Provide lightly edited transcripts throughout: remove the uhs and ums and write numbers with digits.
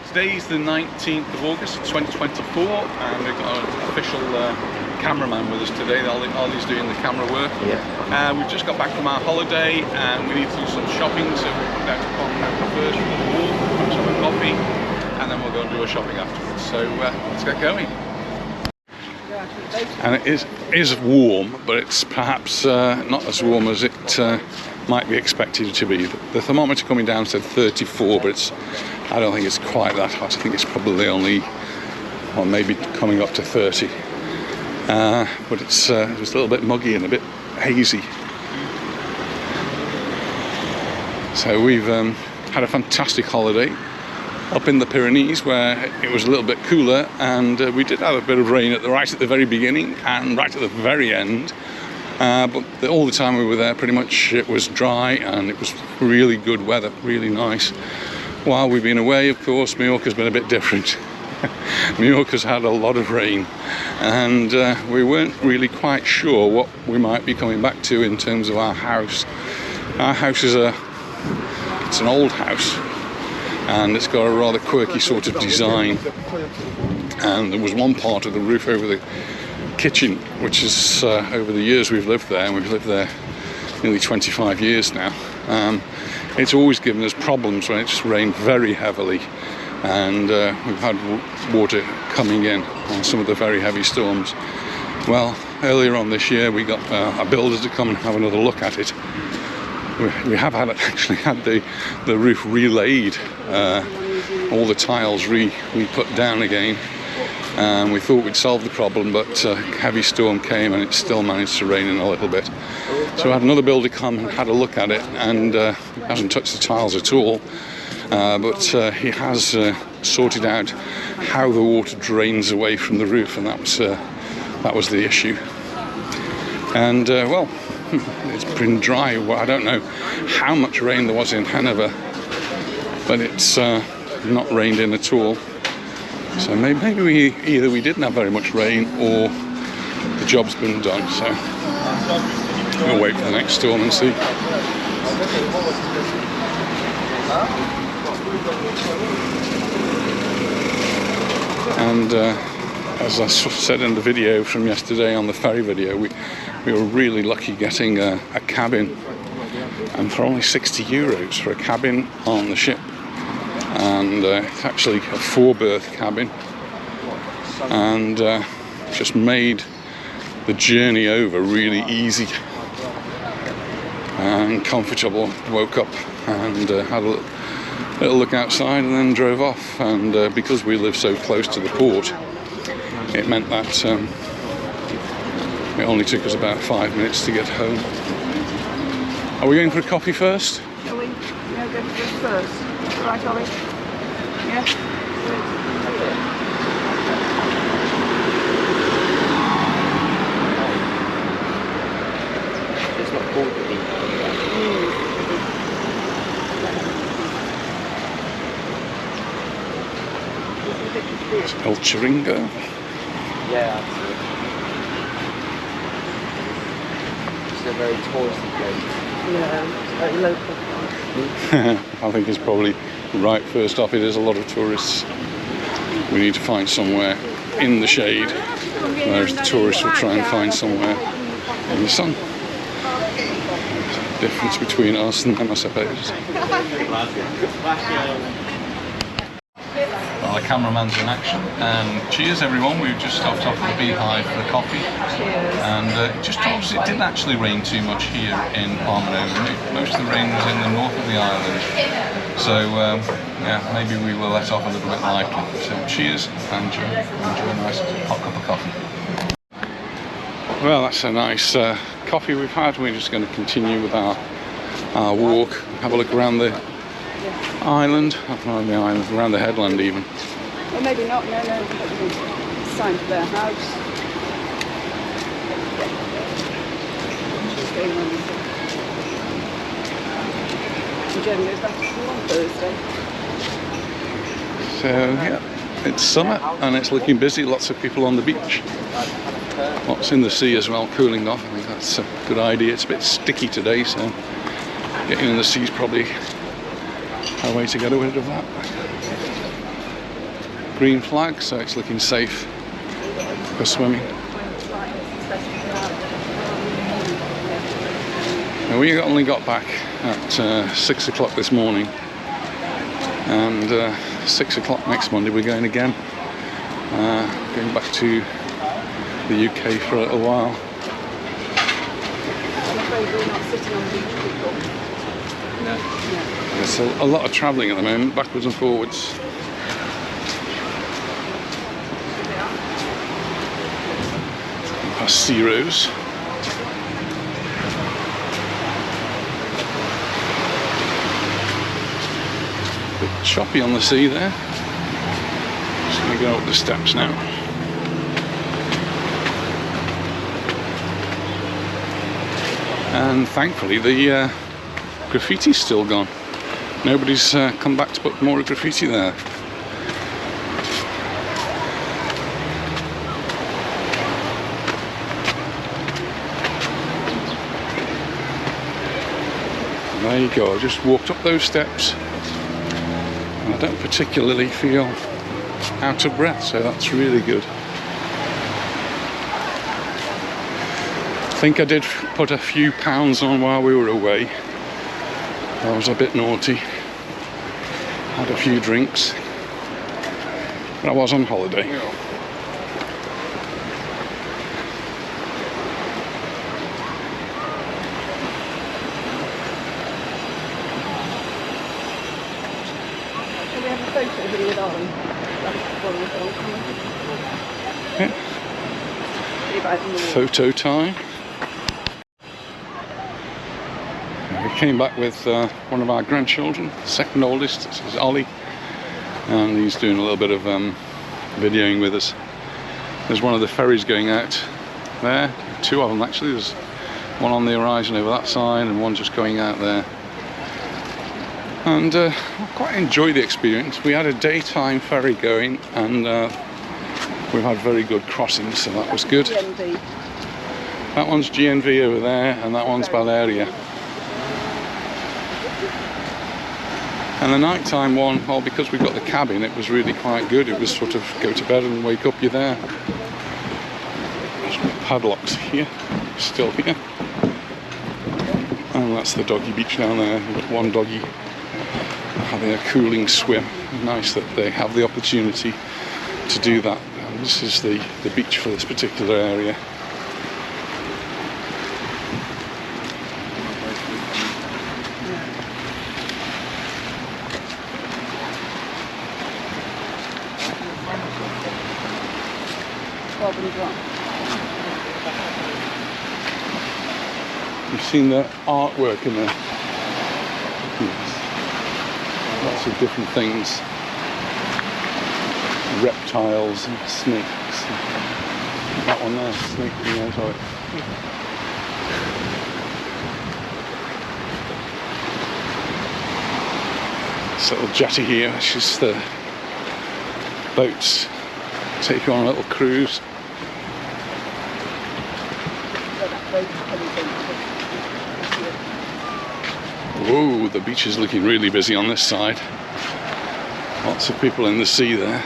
Today's the 19th of August 2024 and we've got an official cameraman with us today. Ollie's doing the camera work. Yeah. We've just got back from our holiday and we need to do some shopping, so we'll come down to Palmanova first for a walk, have some coffee, and then we'll go and do our shopping afterwards. So let's get going. And it is warm, but it's perhaps not as warm as it might be expected to be. The thermometer coming down said 34, but I don't think it's quite that hot. I think it's probably only, or maybe coming up to 30. But it's a little bit muggy and a bit hazy. So we've had a fantastic holiday up in the Pyrenees, where it was a little bit cooler, and we did have a bit of rain right at the very beginning and right at the very end. But all the time we were there, pretty much it was dry and it was really good weather, really nice. While we've been away, of course, Mallorca's been a bit different. Mallorca's had a lot of rain, and we weren't really quite sure what we might be coming back to in terms of our house. Our house is it's an old house, and it's got a rather quirky sort of design. And there was one part of the roof over the kitchen, which is over the years we've lived there, and we've lived there nearly 25 years now. It's always given us problems when it's rained very heavily, and we've had water coming in on some of the very heavy storms. Well, earlier on this year we got a builder to come and have another look at it. We have actually had the roof relayed, all the tiles re-put down again. We thought we'd solve the problem, but a heavy storm came and it still managed to rain in a little bit. So we had another builder come and had a look at it, and he hasn't touched the tiles at all, but he has sorted out how the water drains away from the roof, and that was the issue. And well, it's been dry. Well, I don't know how much rain there was in Hanover, but it's not rained in at all. So maybe we didn't have very much rain, or the job's been done. So we'll wait for the next storm and see. And as I said in the video from yesterday, on the ferry video, we were really lucky getting a cabin, and for only €60 for a cabin on the ship. And it's actually a 4-berth cabin, and just made the journey over really easy and comfortable. Woke up and had a little look outside and then drove off, and because we live so close to the port, it meant that it only took us about 5 minutes to get home. Are we going for a coffee first? Shall we? Yeah, go for first. Right, Ollie? Yeah? It's not called the deep. It's El Chiringo. Yeah, absolutely. It's a very touristy place. Yeah, it's very local. I think it's probably right first off. It is a lot of tourists. We need to find somewhere in the shade, whereas the tourists will try and find somewhere in the sun. There's a difference between us and them, I suppose. Well, the cameraman's in action, and cheers everyone. We've just stopped off at the Beehive for a coffee. Cheers. And it just told us it didn't actually rain too much here in Palmanova. Most of the rain was in the north of the island. So yeah, maybe we will let off a little bit lightly. So cheers, and enjoy a nice hot cup of coffee. Well, that's a nice coffee we've had. We're just going to continue with our walk, have a look around the island, around the headland even. Well, maybe not, no, it's time for their house. Just going on. And Jen goes back to school on Thursday. So yeah, it's summer and it's looking busy, lots of people on the beach. Lots in the sea as well, cooling off. I think that's a good idea. It's a bit sticky today, so getting in the sea is probably a way to get rid of that. green flag, so it's looking safe for swimming. Now, we only got back at 6 o'clock this morning, and 6 o'clock next Monday we're going again, going back to the UK for a little while. I'm afraid we're not sitting on the beach people. No. There's a lot of travelling at the moment, backwards and forwards. Past Zeros. Bit choppy on the sea there. Just going to go up the steps now. And thankfully the graffiti's still gone. Nobody's come back to put more graffiti there. And there you go, I just walked up those steps and I don't particularly feel out of breath, so that's really good. I think I did put a few pounds on while we were away. I was a bit naughty. Had a few drinks. But I was on holiday. Can we have a photo here with Ollie? That's one of the films. Yeah. See about the Photo time. We came back with one of our grandchildren, second oldest. This is Ollie, and he's doing a little bit of videoing with us. There's one of the ferries going out there, two of them actually. There's one on the horizon over that side and one just going out there. And I quite enjoyed the experience. We had a daytime ferry going, and we've had very good crossings, so that was good. GNV. That one's GNV over there, and that one's Baleares. And the nighttime one, well, because we've got the cabin, it was really quite good. It was sort of go to bed and wake up, you're there. There's padlocks here, still here. And that's the doggy beach down there. We've got one doggy having a cooling swim. Nice that they have the opportunity to do that. And this is the beach for this particular area. You've seen the artwork in there. Yes. Lots of different things. Reptiles and snakes. That one there, snake, yeah, sorry. This little jetty here, which is the boats take you on a little cruise. Whoa, the beach is looking really busy on this side. Lots of people in the sea there.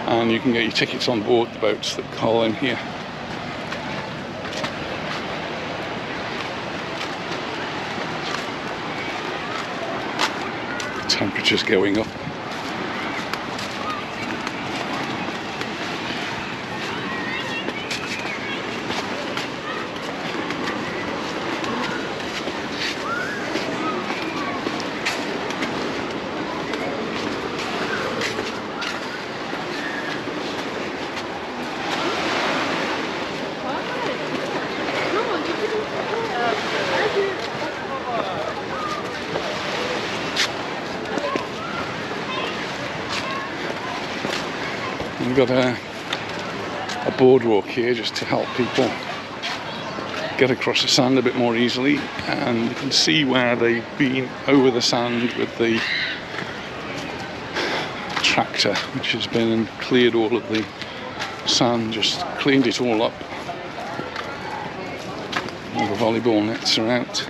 And you can get your tickets on board the boats that call in here. Temperature's going up. We've got a boardwalk here just to help people get across the sand a bit more easily, and you can see where they've been over the sand with the tractor, which has been and cleared all of the Sand just cleaned it all up. All the volleyball nets are out.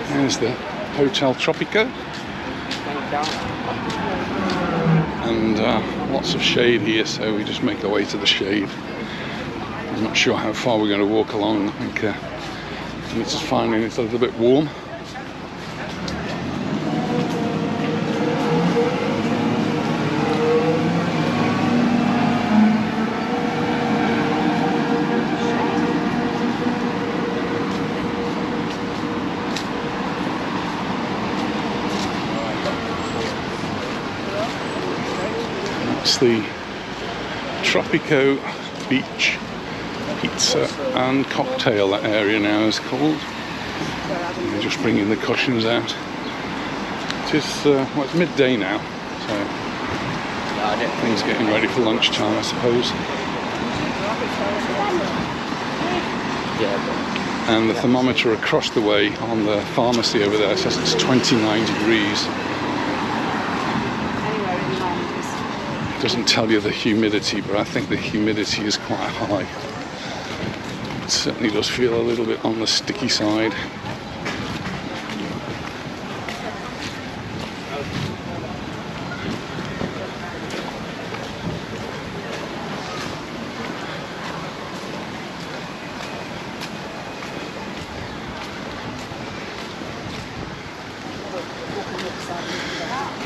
There's the Hotel Tropico, and lots of shade here, so we just make our way to the shade. I'm not sure how far we're going to walk along. I think it's just finding it's a little bit warm. It's the Tropico Beach Pizza and Cocktail, that area now is called. And they're just bringing the cushions out. It is, well, it's midday now, so things getting ready for lunchtime, I suppose. And the thermometer across the way on the pharmacy over there says it's 29 degrees. It doesn't tell you the humidity, but I think the humidity is quite high. It certainly does feel a little bit on the sticky side.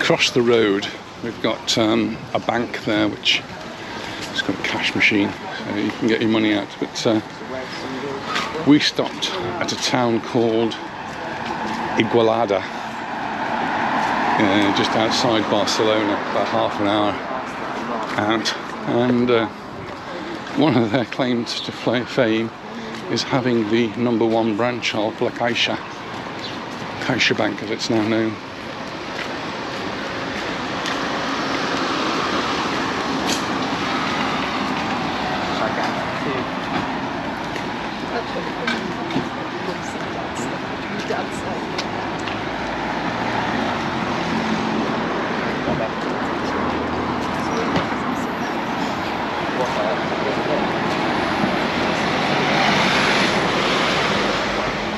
Across the road we've got a bank there which has got a cash machine, so you can get your money out. But we stopped at a town called Igualada, just outside Barcelona, about half an hour out. And one of their claims to fame is having the #1 branch of La Caixa Bank, as it's now known.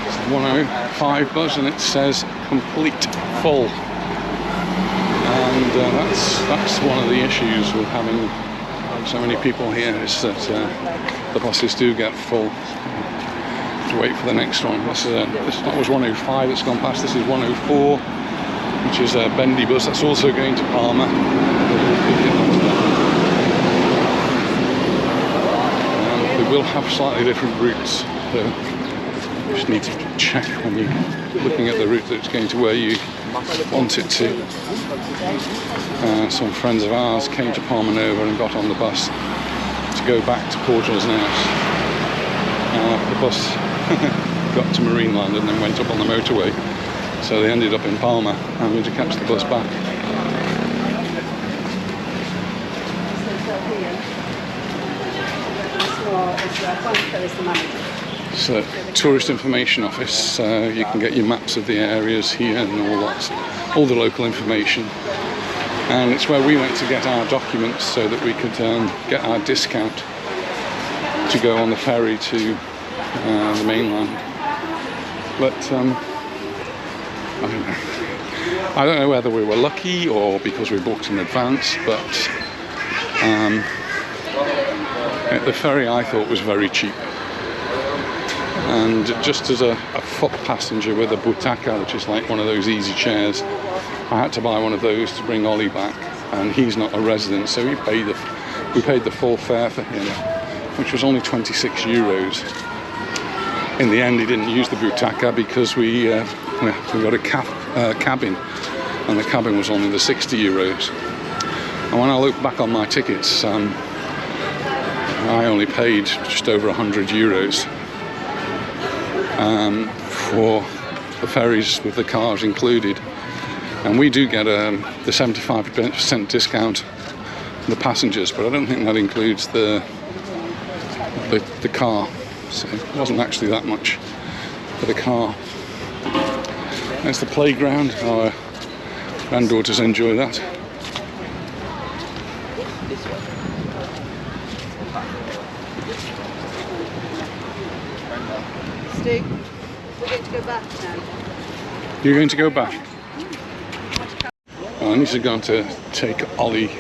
It's 1:05 buzz and it says complete full, and that's one of the issues with having so many people here, is that the buses do get full. To wait for the next one. That was 1:05 that's gone past. This is 1:04, which is a bendy bus that's also going to Palma. And they will have slightly different routes, so you just need to check when you're looking at the route that it's going to where you want it to. Some friends of ours came to Palmanova and got on the bus to go back to Portugal's Naus. The bus got to Marineland and then went up on the motorway, so they ended up in Palma having to catch the bus back. So, tourist information office, you can get your maps of the areas here and all the local information. And it's where we went to get our documents so that we could get our discount to go on the ferry to the mainland. But I don't know whether we were lucky or because we booked in advance, but the ferry I thought was very cheap. And just as a foot passenger with a butaca, which is like one of those easy chairs, I had to buy one of those to bring Ollie back, and he's not a resident, so we paid the full fare for him, which was only 26 euros. In the end, he didn't use the butaca because we got a cabin, and the cabin was only the 60 euros. And when I look back on my tickets, I only paid just over €100 for the ferries with the cars included. And we do get the 75% discount for the passengers, but I don't think that includes the car. So it wasn't actually that much for the car. There's the playground. Our granddaughters enjoy that. Steve, we're going to go back now. You're going to go back? Well, I need to go to take Ollie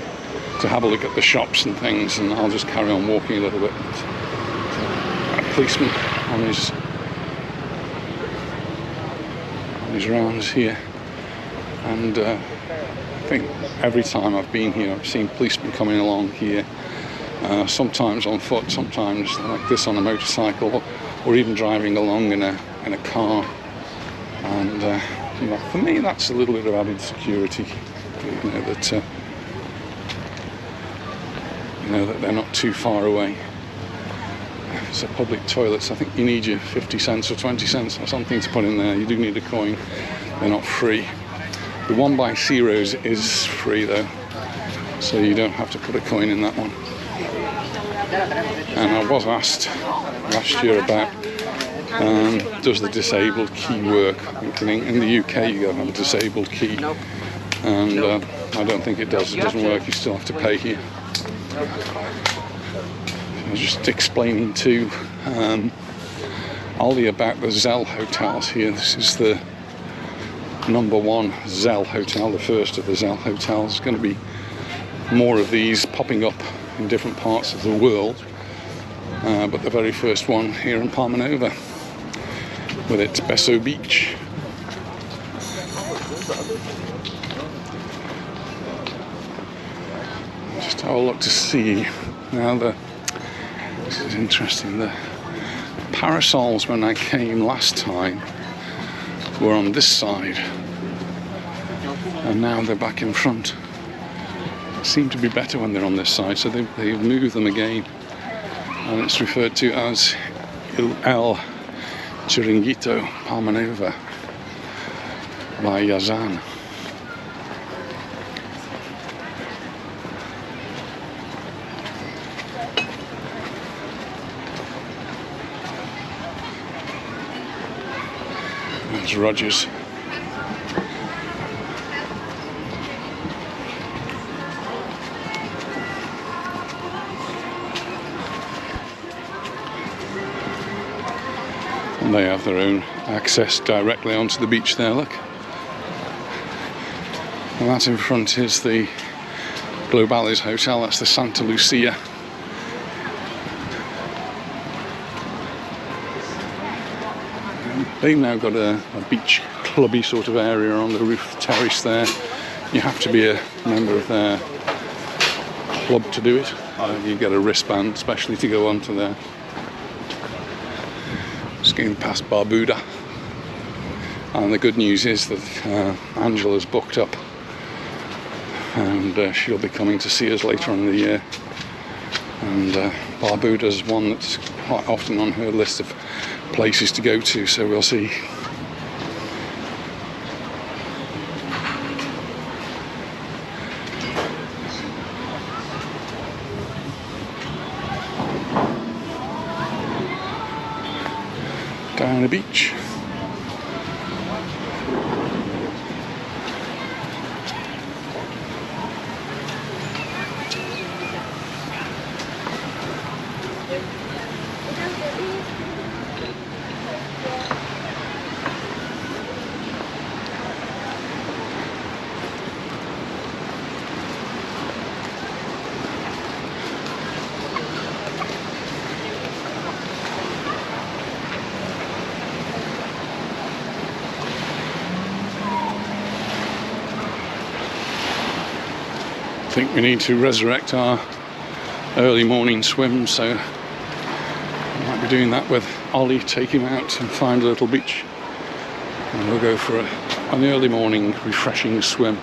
to have a look at the shops and things, and I'll just carry on walking a little bit. A policeman on his rounds here, and I think every time I've been here I've seen policemen coming along here, sometimes on foot, sometimes like this on a motorcycle, or even driving along in a car. And you know, for me that's a little bit of added security, you know, that that they're not too far away. So public toilets, I think you need your 50 cents or 20 cents or something to put in there. You do need a coin. They're not free. The one by Ciro's is free though, so you don't have to put a coin in that one. And I was asked last year about does the disabled key work. In the UK you have a disabled key, and I don't think it does. It doesn't work. You still have to pay here. I was just explaining to Ollie about the Zell hotels here. This is the #1 Zell hotel, the first of the Zell hotels. There's going to be more of these popping up in different parts of the world, but the very first one here in Palmanova with its Besso Beach. Just have a look to see now. This is interesting. The parasols when I came last time were on this side, and now they're back in front. They seem to be better when they're on this side, so they've moved them again, and it's referred to as El Chiringuito Palmanova by Yazan. There's Rogers. And they have their own access directly onto the beach there, look. And that in front is the Baleares Hotel, that's the Santa Lucia. They've now got a beach clubby sort of area on the roof terrace there. You have to be a member of their club to do it. You get a wristband especially to go onto there. Just going past Barbuda. And the good news is that Angela's booked up, and she'll be coming to see us later on in the year. And Barbuda's one that's quite often on her list of places to go to, so we'll see. Down the beach. I think we need to resurrect our early morning swim, so I might be doing that with Ollie, take him out and find a little beach, and we'll go for an early morning refreshing swim.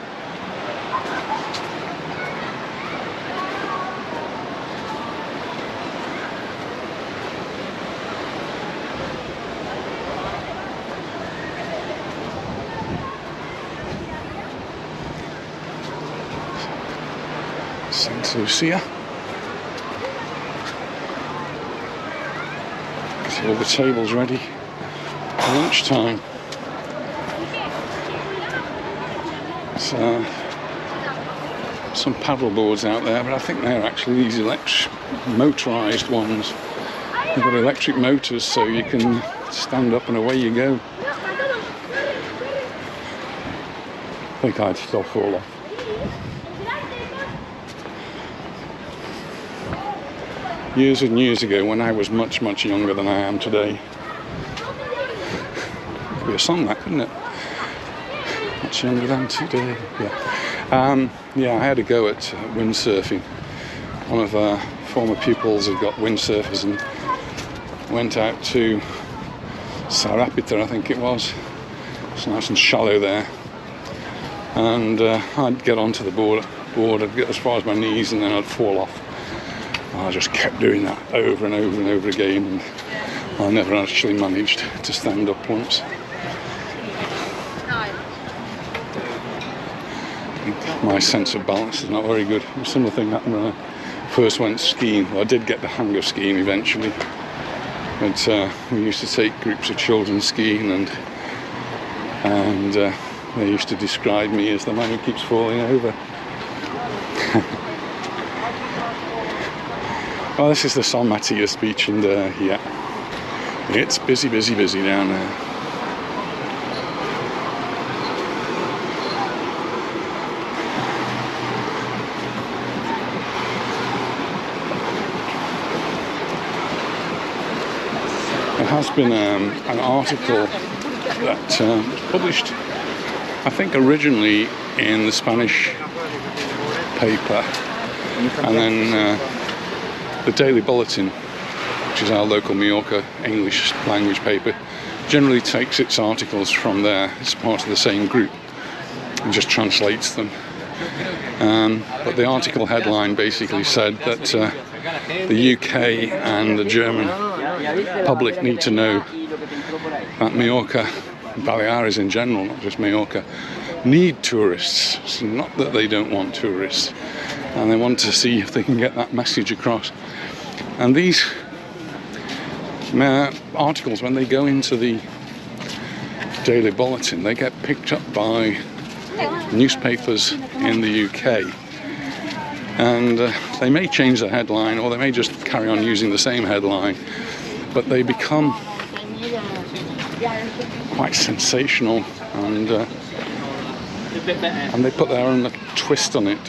St. Lucia. See all the tables ready for lunchtime. So, some paddle boards out there, but I think they're actually these electric motorised ones. They've got electric motors, so you can stand up and away you go. I think I'd still fall off. Years and years ago, when I was much, much younger than I am today. Could be a song, that, couldn't it? Much younger than today. Yeah, I had a go at windsurfing. One of our former pupils had got windsurfers and went out to Sarapita, I think it was. It's nice and shallow there. And I'd get onto the board, I'd get as far as my knees, and then I'd fall off. I just kept doing that over and over and over again, and I never actually managed to stand up once. My sense of balance is not very good. A similar thing happened when I first went skiing. Well, I did get the hang of skiing eventually, but we used to take groups of children skiing, and they used to describe me as the man who keeps falling over. Well, this is the San Matias beach, and yeah, it's busy down there. There has been an article that was published, I think originally in the Spanish paper, and then the Daily Bulletin, which is our local Mallorca English language paper, generally takes its articles from there. It's part of the same group and just translates them. But the article headline basically said that the UK and the German public need to know that Mallorca, Baleares in general, not just Mallorca, need tourists. It's not that they don't want tourists, and they want to see if they can get that message across. And these articles, when they go into the Daily Bulletin, they get picked up by newspapers in the UK, and they may change the headline, or they may just carry on using the same headline, but they become quite sensational, and they put their own little twist on it,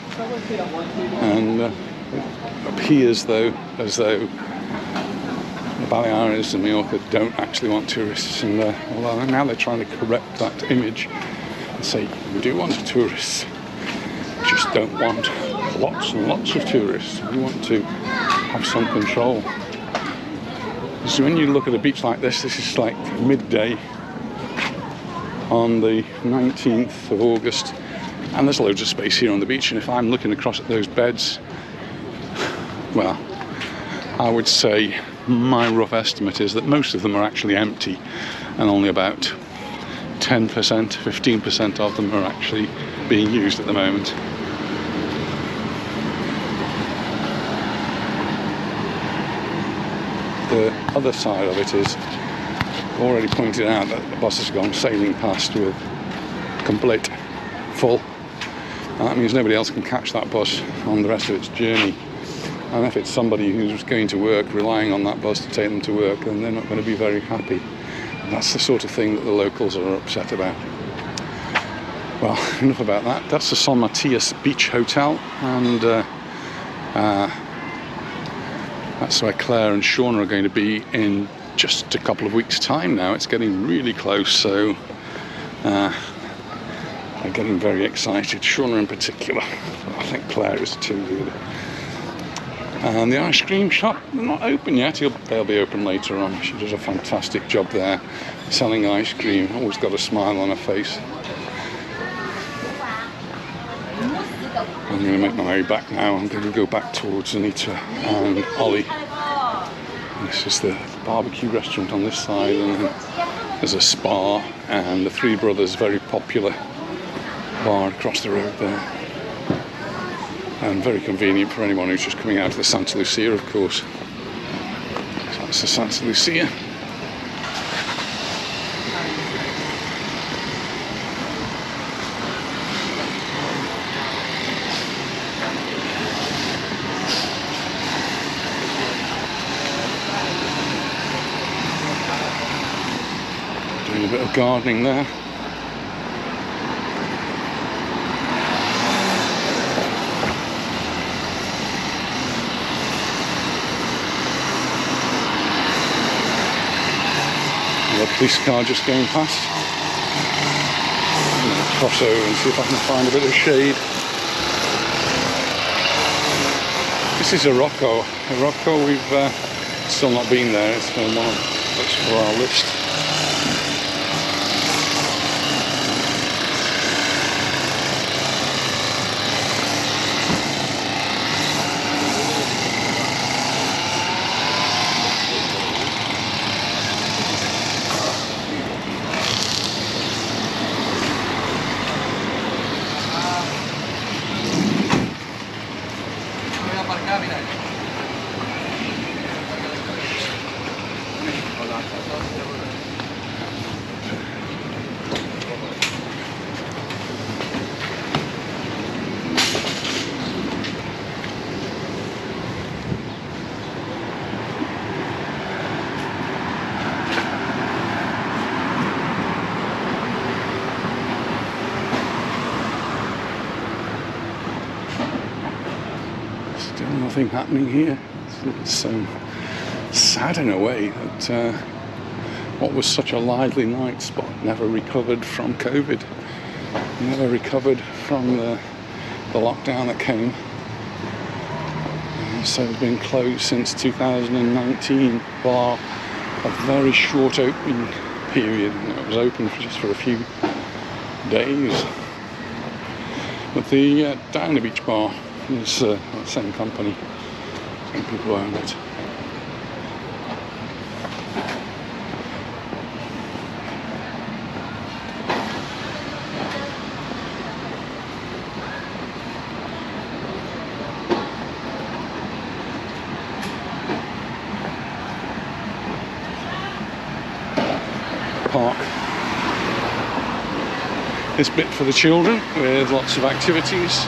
and it appears as though the Baleares and Majorca don't actually want tourists, and well, now they're trying to correct that image and say we do want tourists, we just don't want lots and lots of tourists. We want to have some control. So when you look at a beach like this is like midday on the 19th of August, and there's loads of space here on the beach, and if I'm looking across at those beds, well, I would say my rough estimate is that most of them are actually empty, and only about 10%, 15% of them are actually being used at the moment. The other side of it is, I've already pointed out that the bus has gone sailing past with complete full, and that means nobody else can catch that bus on the rest of its journey. And if it's somebody who's going to work, relying on that bus to take them to work, then they're not going to be very happy. And that's the sort of thing that the locals are upset about. Well, enough about that. That's the San Matias Beach Hotel, and that's where Claire and Shauna are going to be in just a couple of weeks' time now. It's getting really close, so they're getting very excited. Shauna in particular. I think Claire is too, really. And the ice cream shop, they're not open yet. They'll be open later on. She does a fantastic job there, selling ice cream. Always got a smile on her face. I'm going to make my way back now. I'm going to go back towards Anita and Ollie. This is the barbecue restaurant on this side, and then there's a spa and the Three Brothers, very popular bar across the road there. and very convenient for anyone who's just coming out of the Santa Lucia, of course. So that's the Santa Lucia. Doing a bit of gardening there. A police car just going past. I'm going to cross over and see if I can find a bit of shade. This is Morocco. Morocco, we've still not been there. It's one of what's for our list. Still nothing happening here. It's so sad in a way that what was such a lively night spot never recovered from COVID, never recovered from the lockdown that came. So it's been closed since 2019 for a very short opening period. It was open just for a few days. But the Down the Beach bar is the same company, same people who own it. Park. This bit for the children with lots of activities,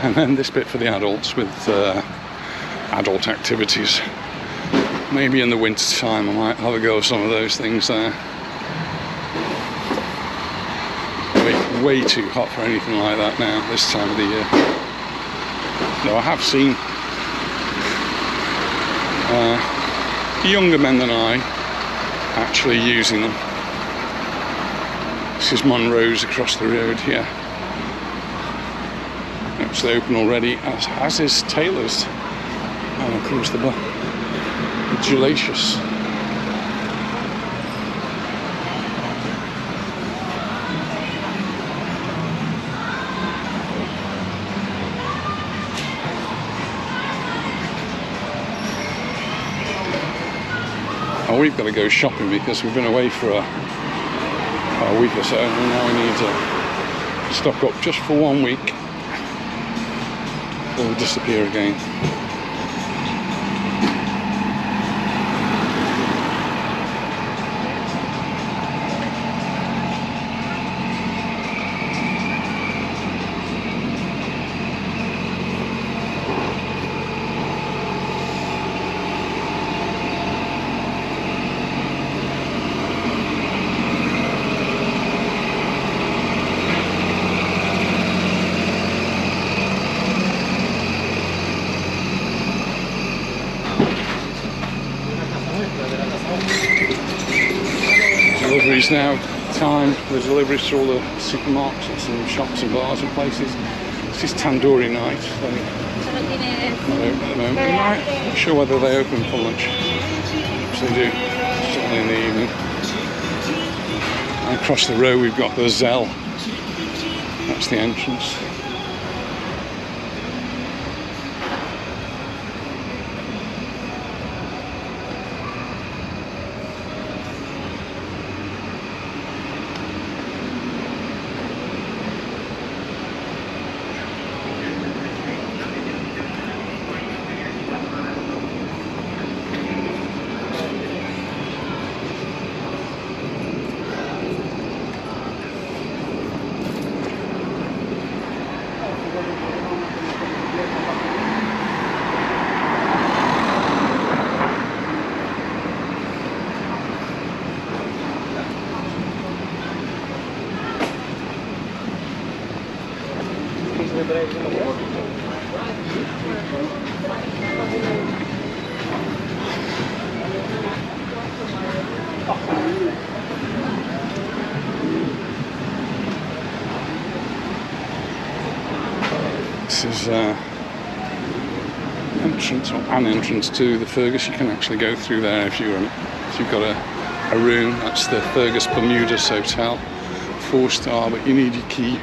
and then this bit for the adults with adult activities. Maybe in the winter time I might have a go at some of those things there. Way too hot for anything like that now, this time of the year. No, I have seen younger men than I actually using them. This is Monroe's across the road here. It's open already, as is Taylor's. And of course the Gelatius. Oh, we've got to go shopping because we've been away for a week or so, and now we need to stock up just for 1 week before we disappear again. Deliveries now, time for the deliveries to all the supermarkets and shops and bars and places. This is tandoori night, so not open at the moment. I'm not sure whether they open for lunch. Perhaps they do, certainly in the evening. And across the road we've got the Zell. That's the entrance. This is entrance, or an entrance to the Fergus. You can actually go through there if you've got a room. That's the Fergus Bermudas Hotel, 4-star, but you need your key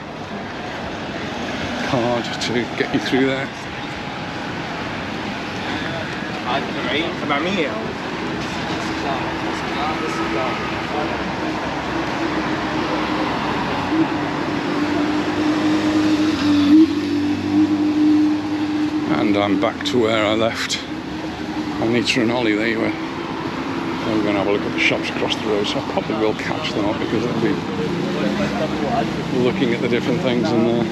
card to get you through there. And I'm back to where I left Anita and Ollie. They were. So we're going to have a look at the shops across the road. So I probably will catch them up because I'll be looking at the different things in there.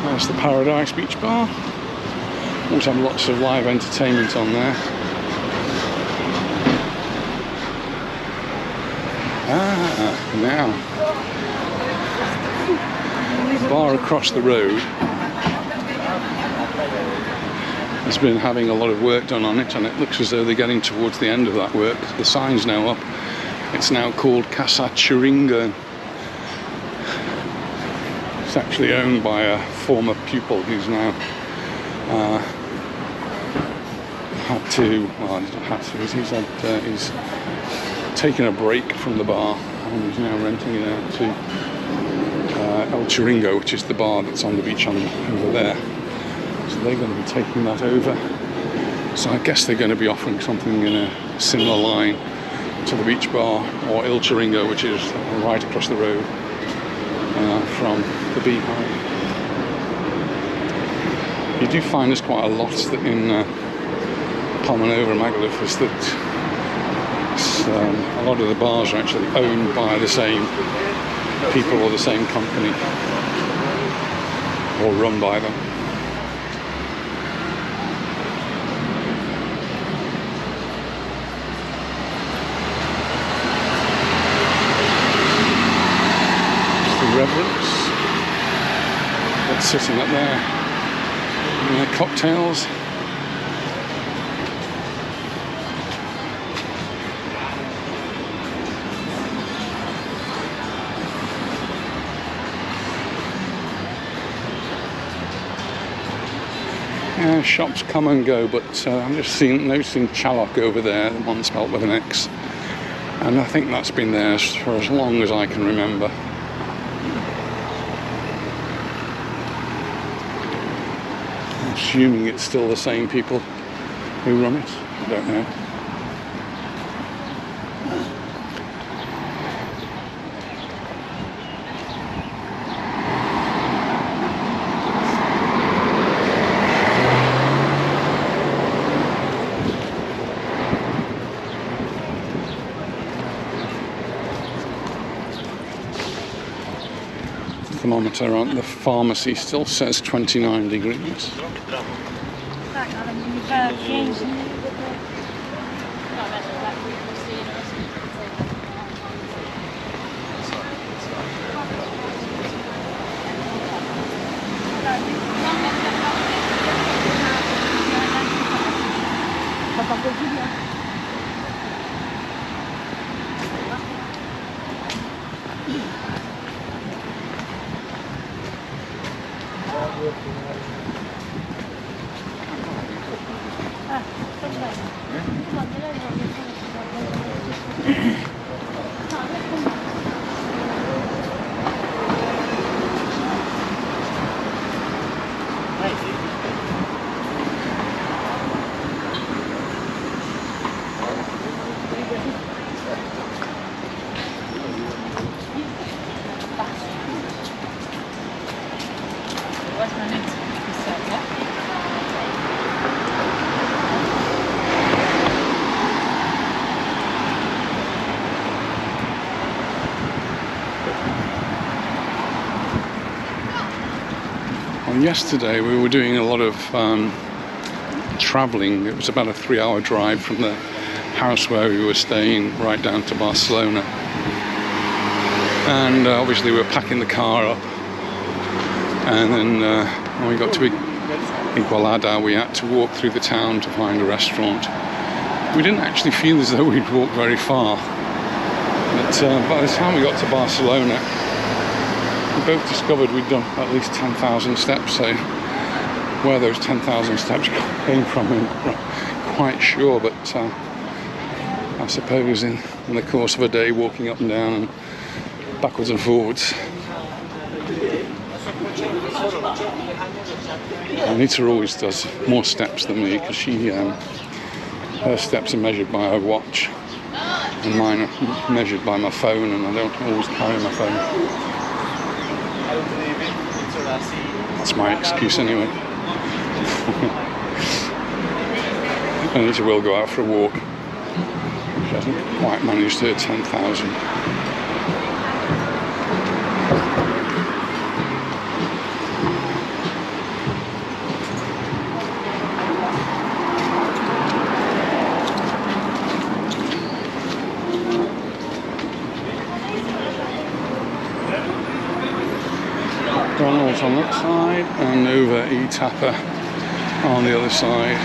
That's the Paradise Beach Bar. Also have lots of live entertainment on there. Now the bar across the road has been having a lot of work done on it, and it looks as though they're getting towards the end of that work. The sign's now up. It's now called Casa Chiringa. It's actually owned by a former pupil who's now he's taken a break from the bar and he's now renting it out to El Chiringo, which is the bar that's on the beach over there. So they're going to be taking that over. So I guess they're going to be offering something in a similar line to the beach bar or El Chiringo, which is right across the road from the Beehive. You do find there's quite a lot that in Palmanova and Majorca that a lot of the bars are actually owned by the same people or the same company, or run by them. Reverence that's sitting up there in their cocktails. Shops come and go, but I'm just noticing Chalok over there, the one spelt with an X, and I think that's been there for as long as I can remember. Assuming it's still the same people who run it, I don't know. Thermometer on the pharmacy still says 29 degrees. And yesterday we were doing a lot of travelling. It was about a 3-hour drive from the house where we were staying right down to Barcelona. And obviously we were packing the car up. And then when we got to Igualada, we had to walk through the town to find a restaurant. We didn't actually feel as though we'd walked very far. But by the time we got to Barcelona, we both discovered we'd done at least 10,000 steps. So where those 10,000 steps came from, I'm not quite sure. But I suppose in the course of a day, walking up and down and backwards and forwards. Anita always does more steps than me because her steps are measured by her watch and mine are measured by my phone, and I don't always carry my phone. That's my excuse anyway. Anita will go out for a walk. She hasn't quite managed her 10,000. McDonald's on that side and Nova E-Tapa on the other side.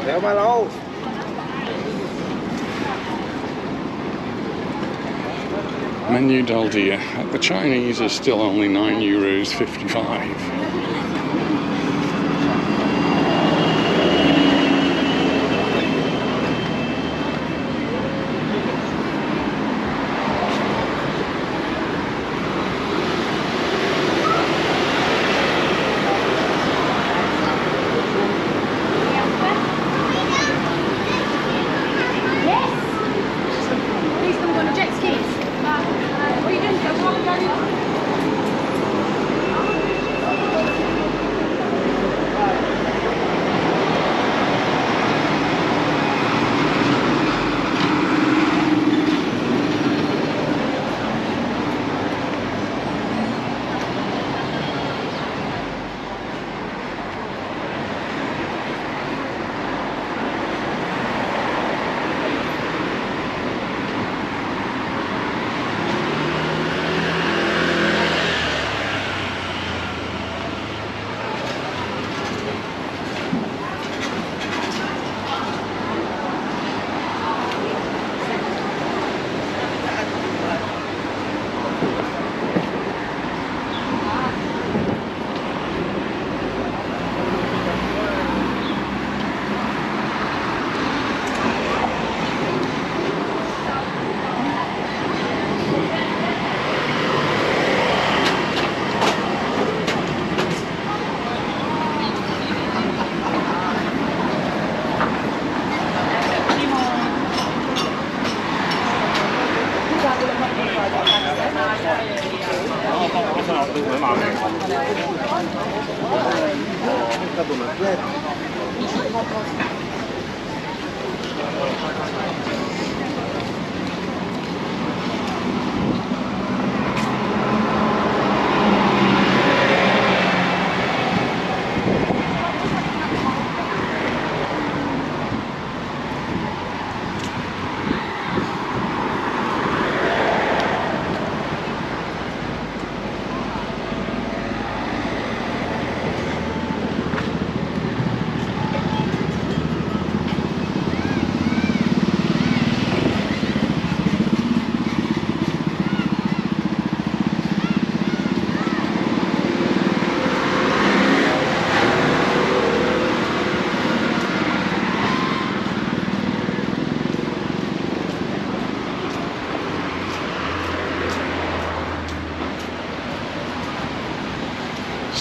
Hör mal auf! Menu del dia. The Chinese are still only €9.55.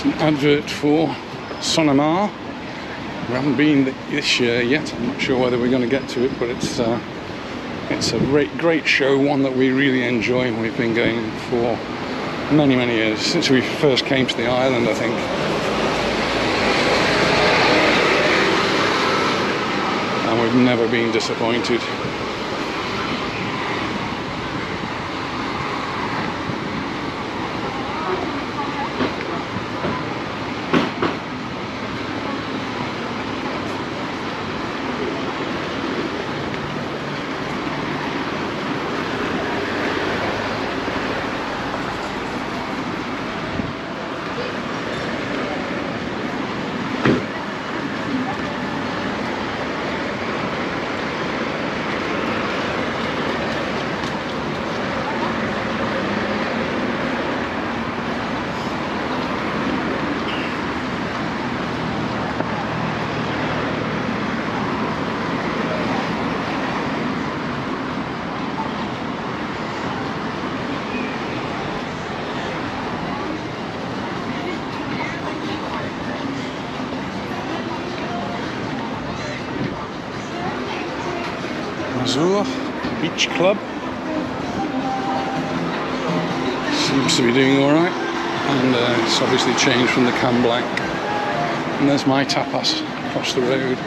An advert for Sonamar. We haven't been this year yet. I'm not sure whether we're going to get to it, but it's It's a great show, one that we really enjoy, and we've been going for many years, since we first came to the island, I think. And we've never been disappointed. Azul Beach Club seems to be doing all right, and it's obviously changed from the Can Blanc. And there's my tapas across the road.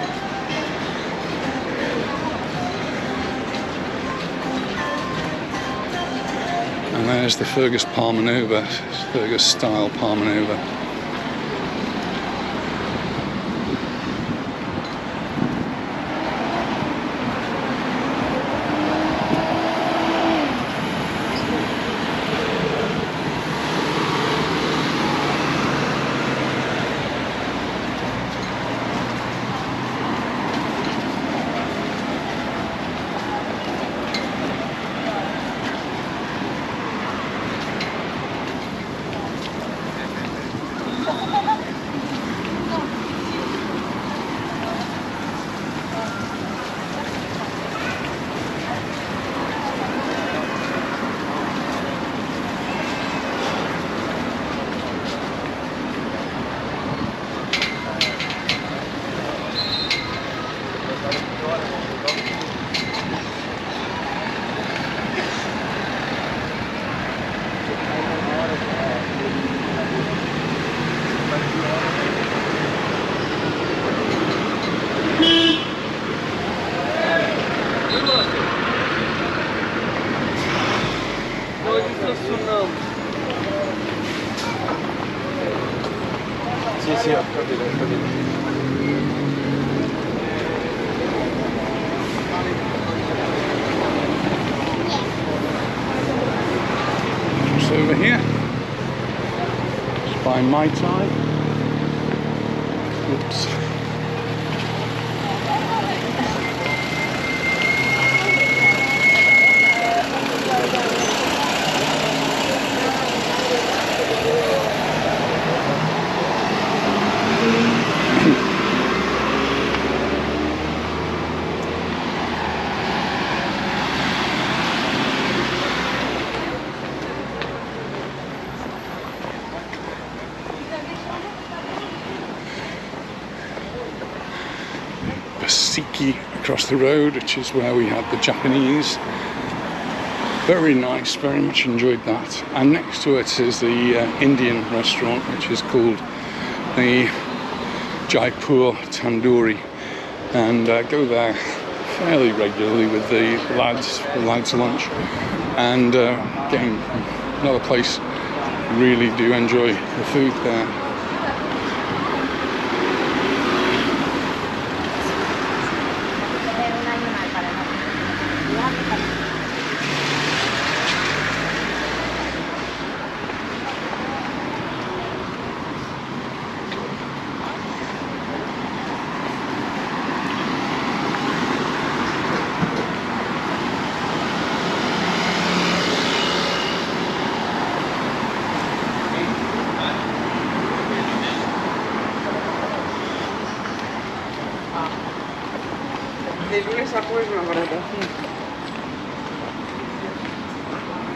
And there's the Fergus Palmanova, Fergus style Palmanova. Just over here, just by my time. Oops. Basiki across the road, which is where we had the Japanese. Very nice, very much enjoyed that. And next to it is the Indian restaurant, which is called the Jaipur Tandoori, and go there fairly regularly with the lads lunch. And again, another place, really do enjoy the food there.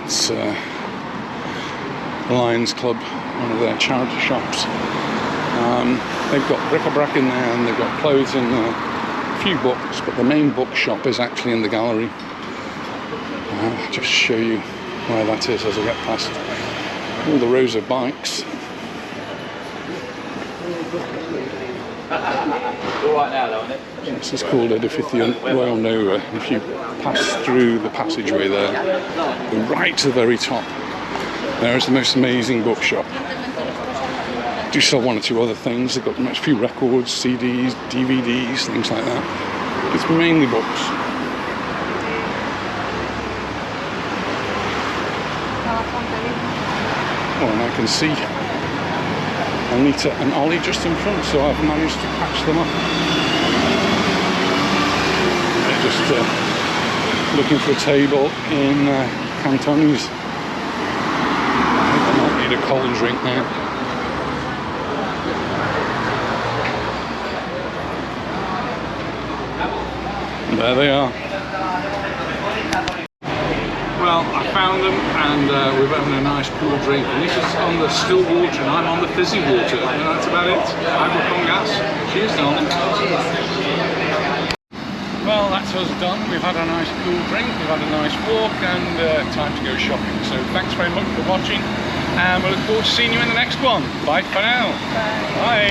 It's Lions Club, one of their charity shops. They've got bric-a-brac in there, and they've got clothes in there, a few books, but the main bookshop is actually in the gallery. I'll just show you where that is as I get past all the rows of bikes. All right now, though, isn't it? This is called Edificio Royal Nova. If you pass through the passageway there, go right to the very top, there is the most amazing bookshop. Do sell one or two other things. They've got a few records, CDs, DVDs, things like that. It's mainly books. Oh, and I can see Anita and Ollie just in front, so I've managed to catch them up. They're just looking for a table in Cantonese. I think I might need a cold drink now. There they are. Well, I found them and we're having a nice cool drink. And this is on the still water and I'm on the fizzy water. And that's about it. Agua con gas. Cheers, darling. Well, that's us done. We've had a nice cool drink, we've had a nice walk and time to go shopping. So thanks very much for watching and we look forward to seeing you in the next one. Bye for now. Bye. Bye.